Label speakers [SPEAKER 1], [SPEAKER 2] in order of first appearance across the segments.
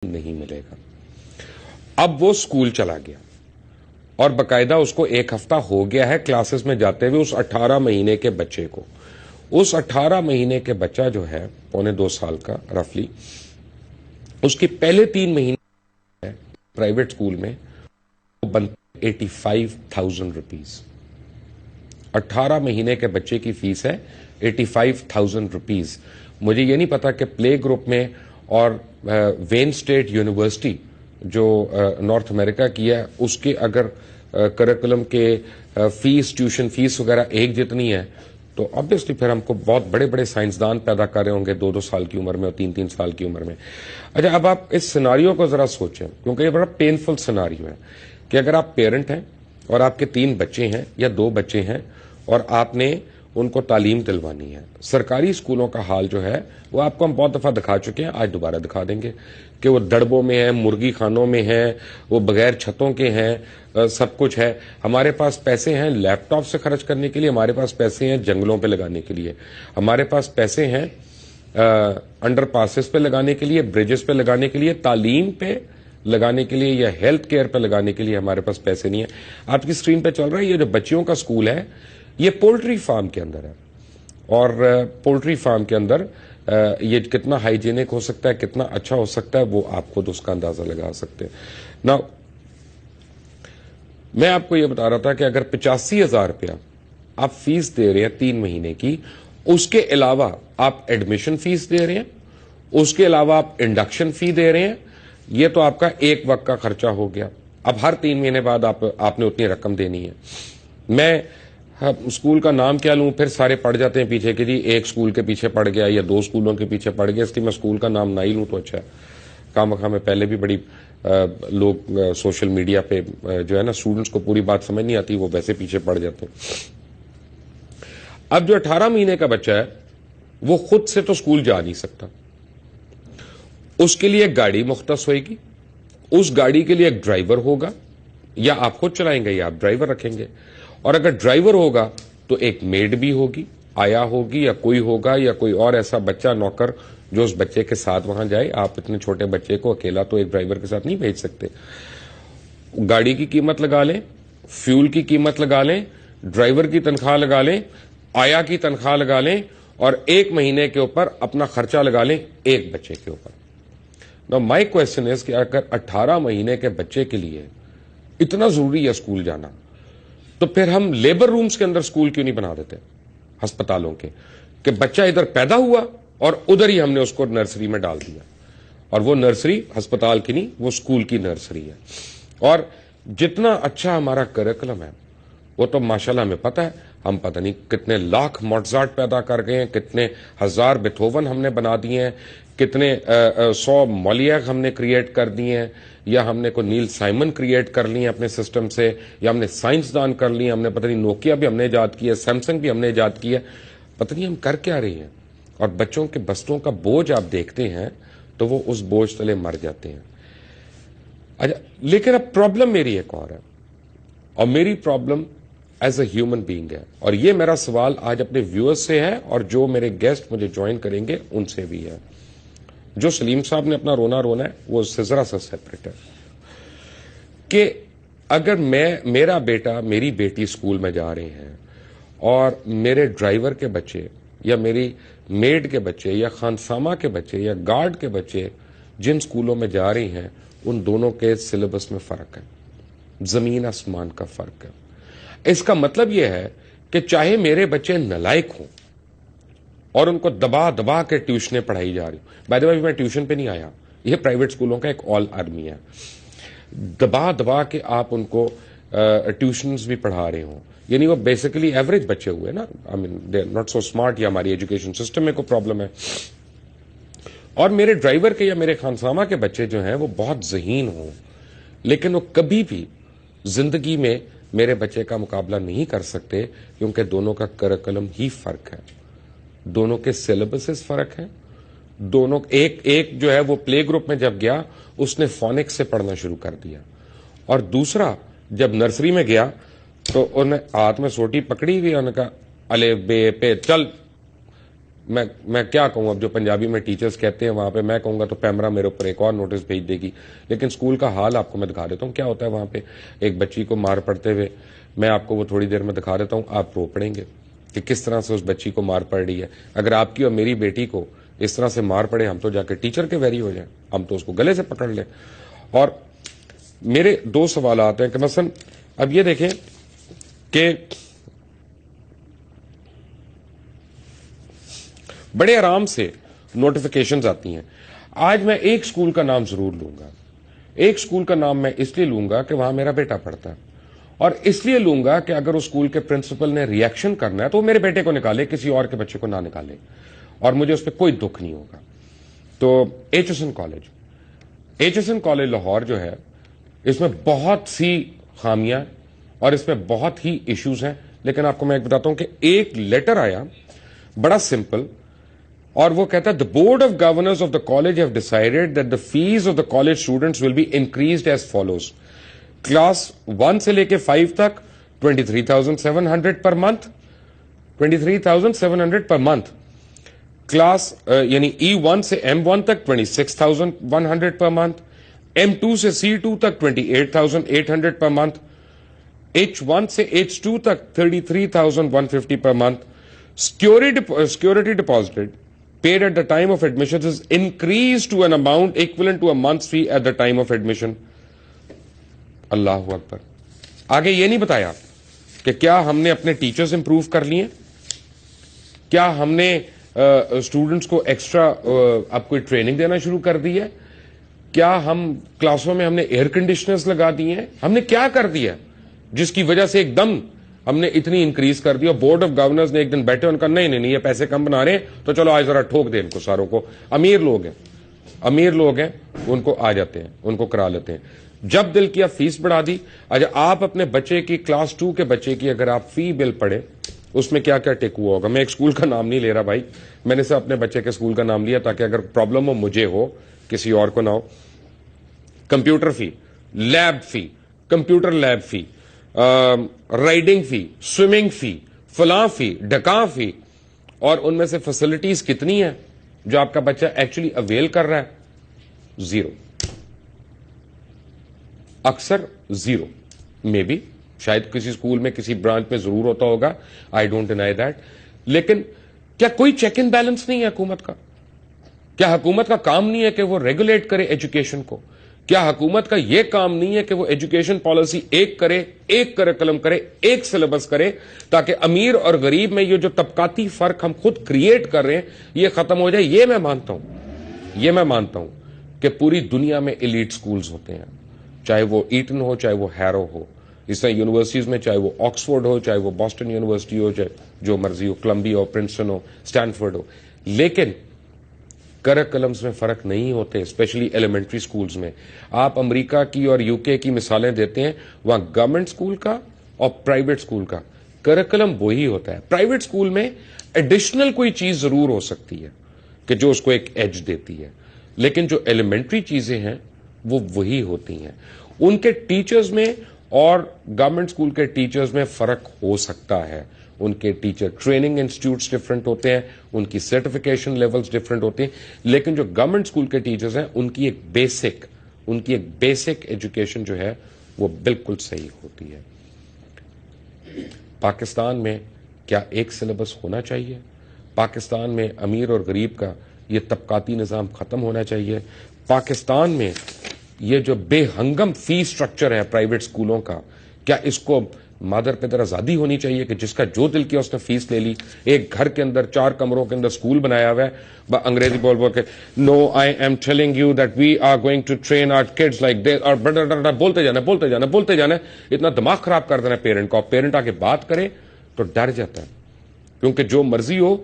[SPEAKER 1] نہیں ملے گا۔ اب وہ اسکول چلا گیا اور باقاعدہ اس کو ایک ہفتہ ہو گیا ہے کلاسز میں جاتے ہوئے اس 18 مہینے کے بچے کو۔ اس 18 مہینے کے بچہ جو ہے پونے 2 سال کا رفلی، اس کے پہلے 3 مہینے پرائیویٹ اسکول میں وہ بنتے 85,000 روپیز۔ 18 مہینے کے بچے کی فیس ہے 85,000 روپیز۔ مجھے یہ نہیں پتا کہ پلے گروپ میں اور وین اسٹیٹ یونیورسٹی جو نارتھ امریکہ کی ہے اس کے اگر کریکولم کے فیس، ٹیوشن فیس وغیرہ ایک جتنی ہے تو obviously پھر ہم کو بہت بڑے بڑے سائنسدان پیدا کر رہے ہوں گے 2-2 سال کی عمر میں اور 3-3 سال کی عمر میں۔ اچھا، اب آپ اس سیناریو کو ذرا سوچیں، کیونکہ یہ بڑا پینفل سیناریو ہے کہ اگر آپ پیرنٹ ہیں اور آپ کے 3 بچے ہیں یا 2 بچے ہیں اور آپ نے ان کو تعلیم دلوانی ہے۔ سرکاری اسکولوں کا حال جو ہے وہ آپ کو ہم بہت دفعہ دکھا چکے ہیں، آج دوبارہ دکھا دیں گے کہ وہ دڑبوں میں ہیں، مرغی خانوں میں ہیں، وہ بغیر چھتوں کے ہیں، سب کچھ ہے۔ ہمارے پاس پیسے ہیں لیپ ٹاپ سے خرچ کرنے کے لیے، ہمارے پاس پیسے ہیں جنگلوں پہ لگانے کے لیے، ہمارے پاس پیسے ہیں انڈر پاسز پہ لگانے کے لیے، بریجز پہ لگانے کے لیے، تعلیم پہ لگانے کے لیے یا ہیلتھ کیئر پہ لگانے کے لیے ہمارے پاس پیسے نہیں ہیں۔ آپ کی اسکرین پہ چل رہا ہے یہ جو بچیوں کا اسکول ہے یہ پولٹری فارم کے اندر ہے، اور پولٹری فارم کے اندر یہ کتنا ہائیجینک ہو سکتا ہے، کتنا اچھا ہو سکتا ہے، وہ آپ خود اس کا اندازہ لگا سکتے ہیں۔ نا میں آپ کو یہ بتا رہا تھا کہ اگر 85,000 روپیہ آپ فیس دے رہے ہیں 3 مہینے کی، اس کے علاوہ آپ ایڈمیشن فیس دے رہے ہیں، اس کے علاوہ آپ انڈکشن فی دے رہے ہیں، یہ تو آپ کا ایک وقت کا خرچہ ہو گیا۔ اب ہر 3 مہینے بعد آپ نے اتنی رقم دینی ہے۔ میں اسکول کا نام کیا لوں، پھر سارے پڑ جاتے ہیں پیچھے کہ جی ایک اسکول کے پیچھے پڑ گیا یا 2 اسکولوں کے پیچھے پڑ گیا، اس لیے میں اسکول کا نام نہ ہی لوں تو اچھا ہے۔ خواہ میں پہلے بھی بڑی لوگ سوشل میڈیا پہ جو ہے نا اسٹوڈنٹس کو پوری بات سمجھ نہیں آتی، وہ ویسے پیچھے پڑ جاتے ہیں۔ اب جو 18 مہینے کا بچہ ہے وہ خود سے تو اسکول جا نہیں سکتا، اس کے لیے ایک گاڑی مختص ہوئے گی، اس گاڑی کے لیے ایک ڈرائیور ہوگا، یا آپ خود چلائیں گے یا آپ ڈرائیور رکھیں گے، اور اگر ڈرائیور ہوگا تو ایک میڈ بھی ہوگی، آیا ہوگی یا کوئی ہوگا یا کوئی اور ایسا بچہ نوکر جو اس بچے کے ساتھ وہاں جائے۔ آپ اتنے چھوٹے بچے کو اکیلا تو ایک ڈرائیور کے ساتھ نہیں بھیج سکتے۔ گاڑی کی قیمت لگا لیں، فیول کی قیمت لگا لیں، ڈرائیور کی تنخواہ لگا لیں، آیا کی تنخواہ لگا لیں، اور 1 مہینے کے اوپر اپنا خرچہ لگا لیں ایک بچے کے اوپر۔ Now my question is کہ اگر 18 مہینے کے بچے کے لیے اتنا ضروری ہے اسکول جانا، تو پھر ہم لیبر رومز کے اندر اسکول کیوں نہیں بنا دیتے ہسپتالوں کے، کہ بچہ ادھر پیدا ہوا اور ادھر ہی ہم نے اس کو نرسری میں ڈال دیا، اور وہ نرسری ہسپتال کی نہیں، وہ اسکول کی نرسری ہے۔ اور جتنا اچھا ہمارا کریکولم ہے وہ تو ماشاءاللہ ہمیں پتہ ہے، ہم پتہ نہیں کتنے لاکھ موزارٹ پیدا کر گئے ہیں، کتنے ہزار بیتھوون ہم نے بنا دیے ہیں، کتنے 100 مولیاک ہم نے کریٹ کر دیے ہیں، یا ہم نے کوئی نیل سائمن کریٹ کر لی ہیں اپنے سسٹم سے، یا ہم نے سائنسدان کر لی ہیں، ہم نے پتہ نہیں نوکیا بھی ہم نے ایجاد کی ہے، سیمسنگ بھی ہم نے ایجاد کی ہے، پتہ نہیں ہم کر کیا رہے ہیں۔ اور بچوں کے بستوں کا بوجھ آپ دیکھتے ہیں تو وہ اس بوجھ تلے مر جاتے ہیں۔ اچھا، لیکن اب پرابلم میری ایک اور ہے، اور میری problem as a human being ہے، اور یہ میرا سوال آج اپنے ویورز سے ہے اور جو میرے گیسٹ مجھے جوائن کریں گے ان سے بھی ہے۔ جو سلیم صاحب نے اپنا رونا ہے وہ اس سے ذرا سا سیپریٹ ہے، کہ اگر میرا بیٹا میری بیٹی اسکول میں جا رہے ہیں اور میرے ڈرائیور کے بچے یا میری میڈ کے بچے یا خانسامہ کے بچے یا گارڈ کے بچے جن اسکولوں میں جا رہے ہیں، ان دونوں کے سلیبس میں فرق ہے، زمین آسمان کا فرق ہے۔ اس کا مطلب یہ ہے کہ چاہے میرے بچے نالائق ہوں اور ان کو دبا دبا کے ٹیوشنیں پڑھائی جا رہی ہوں، بائی دی وے میں ٹیوشن پہ نہیں آیا، یہ پرائیویٹ اسکولوں کا ایک آل آرمی ہے، دبا دبا کے آپ ان کو ٹیوشنز بھی پڑھا رہے ہوں، یعنی وہ بیسیکلی ایوریج بچے ہوئے نا، I mean they are not so smart, یا ہماری ایجوکیشن سسٹم میں کوئی پرابلم ہے۔ اور میرے ڈرائیور کے یا میرے خانسامہ کے بچے جو ہیں وہ بہت ذہین ہوں، لیکن وہ کبھی بھی زندگی میں میرے بچے کا مقابلہ نہیں کر سکتے، کیونکہ دونوں کا کریکولم ہی فرق ہے، دونوں کے سلیبسز فرق ہیں، دونوں ایک جو ہے وہ پلے گروپ میں جب گیا اس نے فونکس سے پڑھنا شروع کر دیا، اور دوسرا جب نرسری میں گیا تو انہیں ہاتھ میں سوٹی پکڑی ہوئی، انہوں نے کہا الف بے پے چل، میں کیا کہوں, اب جو پنجابی میں ٹیچرز کہتے ہیں وہاں پہ میں کہوں گا تو پیمرا میرے اوپر ایک اور نوٹس بھیج دے گی. لیکن اسکول کا حال آپ کو میں دکھا دیتا ہوں کیا ہوتا ہے وہاں پہ. ایک بچی کو مار پڑتے ہوئے میں آپ کو وہ تھوڑی دیر میں دکھا دیتا ہوں, آپ رو پڑیں گے کہ کس طرح سے اس بچی کو مار پڑ رہی ہے. اگر آپ کی اور میری بیٹی کو اس طرح سے مار پڑے, ہم تو جا کے ٹیچر کے ویری ہو جائیں, ہم تو اس کو گلے سے پکڑ لیں. اور میرے دو سوالات ہیں کہ مثلا اب یہ دیکھیں کہ بڑے آرام سے نوٹیفیکیشنز آتی ہیں. آج میں ایک اسکول کا نام ضرور لوں گا, ایک اسکول کا نام میں اس لیے لوں گا کہ وہاں میرا بیٹا پڑھتا ہے, اور اس لیے لوں گا کہ اگر اس اسکول کے پرنسپل نے ریئیکشن کرنا ہے تو وہ میرے بیٹے کو نکالے, کسی اور کے بچے کو نہ نکالے, اور مجھے اس پہ کوئی دکھ نہیں ہوگا. تو H S N college Lahore جو ہے, اس میں بہت سی خامیاں اور اس میں بہت ہی ایشوز ہیں. لیکن آپ کو میں ایک بتاتا ہوں کہ ایک لیٹر آیا بڑا سمپل, اور وہ کہتا ہے the board of governors of the college have decided that the fees of the college students will be increased as follows. Class 1 سے لے کے 5 تک 23,700 per month, 23,700 per month. Class یعنی E1 سے M1 تک 26,100 per month, M2 سے C2 تک 28,800 per month, H1 سے H2 تک 33,150 per month. Security deposited paid at the time of admission is increased to an amount equivalent to a month's fee at the time of admission. اللہ اکبر. آگے یہ نہیں بتایا کہ کیا ہم نے اپنے ٹیچرز امپروو کر لیے, کیا ہم نے اسٹوڈنٹس کو ایکسٹرا اب کوئی ٹریننگ دینا شروع کر دی ہے, کیا ہم کلاسوں میں ہم نے ایئر کنڈیشنرز لگا دیے ہیں, ہم نے کیا کر دیا جس کی وجہ سے ایک دم ہم نے اتنی انکریز کر دی. اور بورڈ آف گورنرز نے ایک دن بیٹھے, ان کا نہیں یہ پیسے کم بنا رہے ہیں تو چلو آج ذرا ٹھوک دیں ان کو ساروں کو. امیر لوگ ہیں ان کو آ جاتے ہیں, ان کو کرا لیتے ہیں. جب دل کیا فیس بڑھا دی. اچھا آپ اپنے بچے کی کلاس 2 کے بچے کی اگر آپ فی بل پڑھے اس میں کیا کیا ٹیک ہوا ہوگا. میں ایک اسکول کا نام نہیں لے رہا بھائی, میں نے صرف اپنے بچے کے اسکول کا نام لیا تاکہ اگر پرابلم ہو مجھے ہو, کسی اور کو نہ ہو. کمپیوٹر فی, لیب فی, کمپیوٹر لیب فی, رائڈنگ فی, سوئمنگ فی, فلاں فی, ڈکاں فی, اور ان میں سے فیسلٹیز کتنی ہیں جو آپ کا بچہ ایکچولی اویل کر رہا ہے؟ زیرو, اکثر زیرو. مے بی شاید کسی اسکول میں کسی برانچ میں ضرور ہوتا ہوگا, آئی ڈونٹ ڈینائی دیٹ. لیکن کیا کوئی چیک اینڈ بیلنس نہیں ہے حکومت کا؟ کیا حکومت کا کام نہیں ہے کہ وہ ریگولیٹ کرے ایجوکیشن کو؟ کیا حکومت کا یہ کام نہیں ہے کہ وہ ایجوکیشن پالیسی ایک کریکلم کرے, ایک سلیبس کرے, تاکہ امیر اور غریب میں یہ جو طبقاتی فرق ہم خود کریٹ کر رہے ہیں یہ ختم ہو جائے؟ یہ میں مانتا ہوں کہ پوری دنیا میں ایلیٹ سکولز ہوتے ہیں, چاہے وہ ایٹن ہو, چاہے وہ ہیرو ہو. اس طرح یونیورسٹیز میں چاہے وہ آکسفورڈ ہو, چاہے وہ بoston یونیورسٹی ہو, چاہے جو مرضی ہو, کولمبیا ہو, پرنسٹن ہو, اسٹینفورڈ ہو. لیکن کریکلمز میں فرق نہیں ہوتے, اسپیشلی ایلیمنٹری سکولز میں. آپ امریکہ کی اور یو کے کی مثالیں دیتے ہیں, وہاں گورنمنٹ سکول کا اور پرائیویٹ سکول کا کریکلم وہی ہوتا ہے. پرائیویٹ سکول میں ایڈیشنل کوئی چیز ضرور ہو سکتی ہے کہ جو اس کو ایک ایج دیتی ہے, لیکن جو ایلیمنٹری چیزیں ہیں وہ وہی ہوتی ہیں. ان کے ٹیچرز میں اور گورنمنٹ سکول کے ٹیچرز میں فرق ہو سکتا ہے. ان کے ٹیچر ٹریننگ انسٹیٹیوٹس ڈفرنٹ ہوتے ہیں, ان کی سرٹیفکیشن لیولز ڈفرنٹ ہوتے ہیں, لیکن جو گورنمنٹ سکول کے ٹیچرز ہیں ان کی ایک بیسک ایجوکیشن جو ہے وہ بالکل صحیح ہوتی ہے. پاکستان میں کیا ایک سلیبس ہونا چاہیے؟ پاکستان میں امیر اور غریب کا یہ طبقاتی نظام ختم ہونا چاہیے. پاکستان میں یہ جو بے ہنگم فی سٹرکچر ہے پرائیویٹ سکولوں کا, کیا اس کو مادر پدر آزادی ہونی چاہیے کہ جس کا جو دل کیا اس نے فیس لے لی؟ ایک گھر کے اندر 4 کمروں کے اندر سکول بنایا ہوا ہے, انگریزی بول کے no I am telling you that we are going to train our kids like this, اور بولتے جانا. اتنا دماغ خراب کر دینا پیرنٹ کو. پیرنٹ آ کے بات کرے تو ڈر جاتا ہے, کیونکہ جو مرضی ہو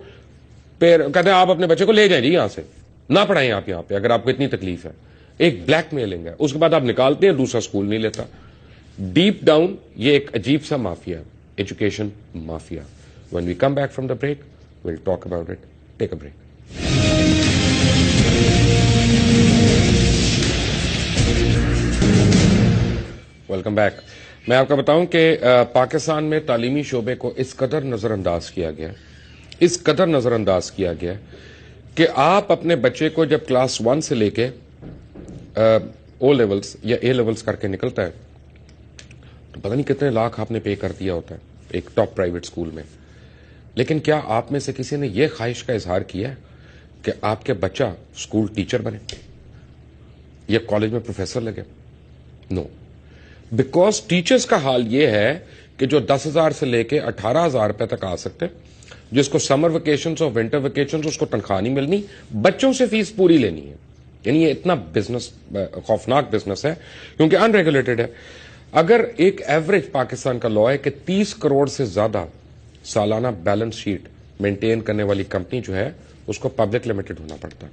[SPEAKER 1] کہتے ہیں آپ اپنے بچے کو لے جائیں جی یہاں سے, نہ پڑھائیں آپ یہاں پہ اگر آپ کو اتنی تکلیف ہے. ایک بلیک میلنگ ہے, اس کے بعد آپ نکالتے ہیں, دوسرا سکول نہیں لیتا. ڈیپ ڈاؤن یہ ایک عجیب سا مافیا ہے, education mafia. When we come back from the break we'll talk about it. Take a break. Welcome back. میں آپ کو بتاؤں کہ پاکستان میں تعلیمی شعبے کو اس قدر نظر انداز کیا گیا اس قدر نظر انداز کیا گیا کہ آپ اپنے بچے کو جب کلاس 1 سے لے کے او لیولز یا اے لیولز کر کے نکلتا ہے تو پتہ نہیں کتنے لاکھ آپ نے پے کر دیا ہوتا ہے ایک ٹاپ پرائیویٹ اسکول میں. لیکن کیا آپ میں سے کسی نے یہ خواہش کا اظہار کیا ہے کہ آپ کے بچہ اسکول ٹیچر بنے یا کالج میں پروفیسر لگے؟ نو. بیکاز ٹیچرز کا حال یہ ہے کہ جو 10,000 سے لے کے 18,000 روپے تک آ سکتے، جس کو سمر ویکیشنز اور ونٹر ویکیشنز اس کو تنخواہ نہیں ملنی، بچوں سے فیس پوری لینی ہے. یعنی یہ اتنا بزنس خوفناک بزنس ہے کیونکہ ان ریگولیٹڈ ہے. اگر ایک ایوریج پاکستان کا لا ہے کہ 30 کروڑ سے زیادہ سالانہ بیلنس شیٹ مینٹین کرنے والی کمپنی جو ہے اس کو پبلک لمیٹڈ ہونا پڑتا ہے،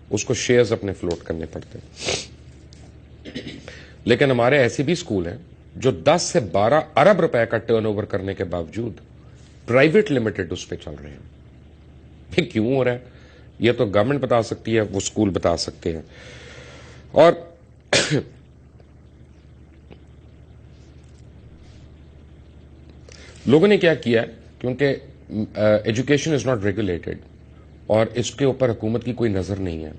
[SPEAKER 1] اس کو شیئرز اپنے فلوٹ کرنے پڑتے ہیں. لیکن ہمارے ایسے بھی اسکول ہیں جو 10 سے 12 ارب روپے کا ٹرن اوور کرنے کے باوجود پرائیویٹ لمیٹڈ اس پہ چل رہے ہیں. یہ کیوں ہو رہا ہے؟ یہ تو گورنمنٹ بتا سکتی ہے، وہ اسکول بتا سکتے ہیں. اور لوگوں نے کیا کیا ہے کیونکہ ایجوکیشن از ناٹ ریگولیٹڈ اور اس کے اوپر حکومت کی کوئی نظر نہیں ہے،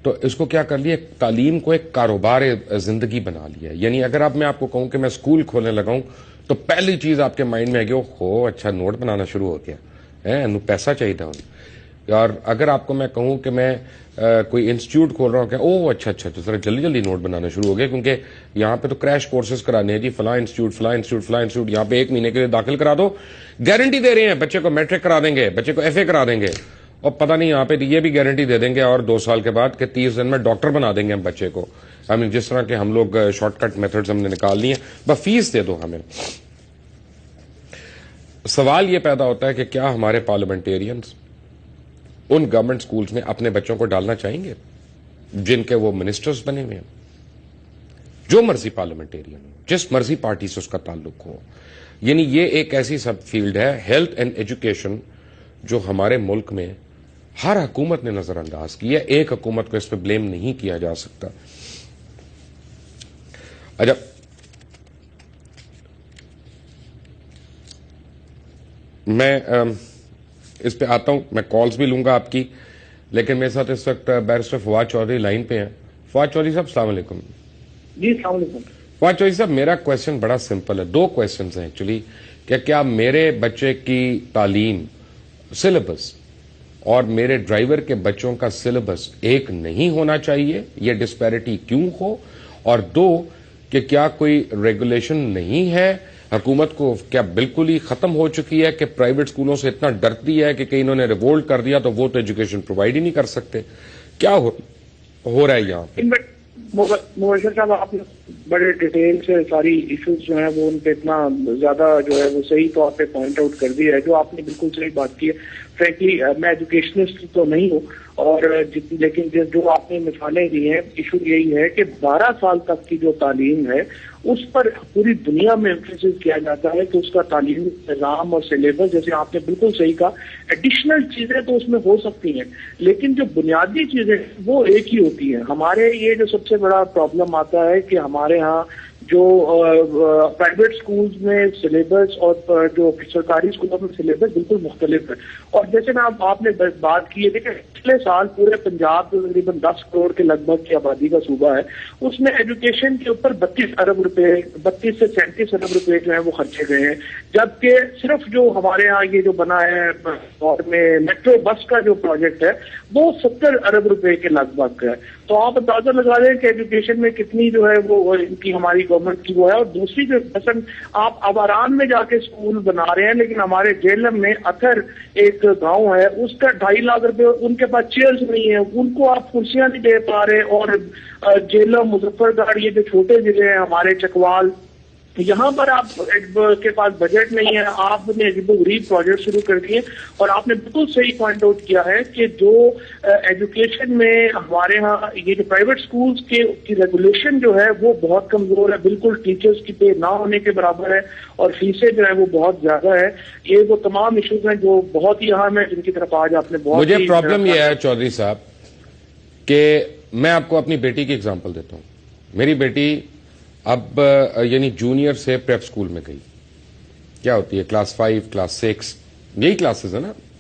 [SPEAKER 1] تو اس کو کیا کر لیا، تعلیم کو ایک کاروبار زندگی بنا لیا. یعنی اگر اب میں آپ کو کہوں کہ میں اسکول کھولنے لگاؤں تو پہلی چیز آپ کے مائنڈ میں آئے گی ہو اچھا نوٹ بنانا شروع ہو گیا ہے، پیسہ چاہیے تھا. اور اگر آپ کو میں کہوں کہ میں کوئی انسٹیٹیوٹ کھول رہا ہوں کہ او اچھا ذرا جلدی نوٹ بنانا شروع ہو گیا، کیونکہ یہاں پہ تو کریش کورسز کرانے ہیں جی، فلاں انسٹیٹیوٹ یہاں پہ 1 مہینے کے لیے داخل کرا دو، گارنٹی دے رہے ہیں بچے کو میٹرک کرا دیں گے، بچے کو ایف اے کرا دیں گے، اور پتہ نہیں یہاں پہ یہ بھی گارنٹی دے دیں گے اور 2 سال کے بعد کہ 30 دن میں ڈاکٹر بنا دیں گے ہم بچے کو. جس طرح کے ہم لوگ شارٹ کٹ میتھڈز ہم نے نکال لی ہیں، بس فیس دے دو ہمیں. سوال یہ پیدا ہوتا ہے کہ کیا ہمارے پارلیمنٹیرینز ان گورنمنٹ سکولز میں اپنے بچوں کو ڈالنا چاہیں گے جن کے وہ منسٹرز بنے ہوئے ہیں؟ جو مرضی پارلیمنٹیرین ہو، جس مرضی پارٹی سے اس کا تعلق ہو. یعنی یہ ایک ایسی سب فیلڈ ہے ہیلتھ اینڈ ایجوکیشن جو ہمارے ملک میں ہر حکومت نے نظر انداز کی ہے. ایک حکومت کو اس پہ بلیم نہیں کیا جا سکتا. اچھا، میں اس پہ آتا ہوں، میں کالز بھی لوں گا آپ کی، لیکن میرے ساتھ اس وقت بیرسٹر فواد چودھری لائن پہ ہیں. فواد چودھری صاحب السلام علیکم.
[SPEAKER 2] جی السلام علیکم.
[SPEAKER 1] فواد چودھری صاحب میرا کوشچن بڑا سمپل ہے، 2 کوشچنز ہیں ایکچولی. کہ کیا میرے بچے کی تعلیم سلیبس اور میرے ڈرائیور کے بچوں کا سلیبس ایک نہیں ہونا چاہیے؟ یہ ڈسپیرٹی کیوں ہو؟ اور 2 کہ کیا کوئی ریگولیشن نہیں ہے حکومت کو، کیا بالکل ہی ختم ہو چکی ہے کہ پرائیویٹ اسکولوں سے اتنا ڈرتی ہے کہ انہوں نے ریوولٹ کر دیا تو وہ تو ایجوکیشن پرووائڈ ہی نہیں کر سکتے؟ کیا ہو رہا ہے یہاں پہ؟
[SPEAKER 2] مبشر صاحب، آپ نے بڑے ڈیٹیل سے ساری ایشوز جو ہیں وہ ان پہ اتنا زیادہ جو ہے وہ صحیح طور پہ پوائنٹ آؤٹ کر دیا ہے، جو آپ نے بالکل صحیح بات کی ہے. فرینکلی میں ایجوکیشنسٹ تو نہیں ہوں، اور لیکن جو آپ نے مثالیں دی ہیں، ایشو یہی ہے کہ 12 سال تک کی جو تعلیم ہے اس پر پوری دنیا میں ایمفیسس کیا جاتا ہے کہ اس کا تعلیمی نظام اور سلیبس، جیسے آپ نے بالکل صحیح کہا، ایڈیشنل چیزیں تو اس میں ہو سکتی ہیں لیکن جو بنیادی چیزیں وہ ایک ہی ہوتی ہیں. ہمارے یہ جو سب سے بڑا پرابلم آتا ہے کہ ہمارے ہاں جو پرائیویٹ سکولز میں سلیبس اور جو سرکاری اسکولوں میں سلیبس بالکل مختلف ہے. اور جیسے میں آپ نے بات کی ہے، دیکھیں پچھلے سال پورے پنجاب جو تقریباً 10 کروڑ کے لگ بھگ کی آبادی کا صوبہ ہے، اس میں ایجوکیشن کے اوپر 32 سے 37 ارب روپے جو ہیں وہ خرچے گئے ہیں. جبکہ صرف جو ہمارے ہاں یہ جو بنا ہے اور میں میٹرو بس کا جو پروجیکٹ ہے وہ 70 ارب روپے کے لگ بھگ ہے. تو آپ اندازہ لگا لیں کہ ایجوکیشن میں کتنی جو ہے وہ ان کی ہماری گورنمنٹ کی وہ ہے. اور دوسری جو مثلا آپ آباران میں جا کے اسکول بنا رہے ہیں، لیکن ہمارے جیلم میں اتھر ایک گاؤں ہے، اس کا 2.5 لاکھ روپے، ان کے پاس چیئرز نہیں ہیں، ان کو آپ کرسیاں نہیں دے پا رہے. اور جیلم، مظفر گڑھ، یہ جو چھوٹے ضلع ہیں ہمارے، چکوال، یہاں پر آپ کے پاس بجٹ نہیں ہے، آپ نے عجیب و غریب پروجیکٹ شروع کر دیے. اور آپ نے بالکل صحیح پوائنٹ آؤٹ کیا ہے کہ جو ایجوکیشن میں ہمارے ہاں یہ جو پرائیویٹ سکولز کی ریگولیشن جو ہے وہ بہت کمزور ہے، بالکل ٹیچرز کی پے نہ ہونے کے برابر ہے، اور فیسیں جو ہے وہ بہت زیادہ ہے. یہ وہ تمام ایشوز ہیں جو بہت ہی اہم ہیں، جن کی طرف آج آپ نے بہت.
[SPEAKER 1] مجھے پرابلم یہ ہے چودھری صاحب کہ میں آپ کو اپنی بیٹی کی ایگزامپل دیتا ہوں. میری بیٹی اب یعنی جونیئر سے پریپ سکول میں گئی. کیا ہوتی ہے؟ کلاس 5 کلاس 6 یہی کلاسز ہے نا.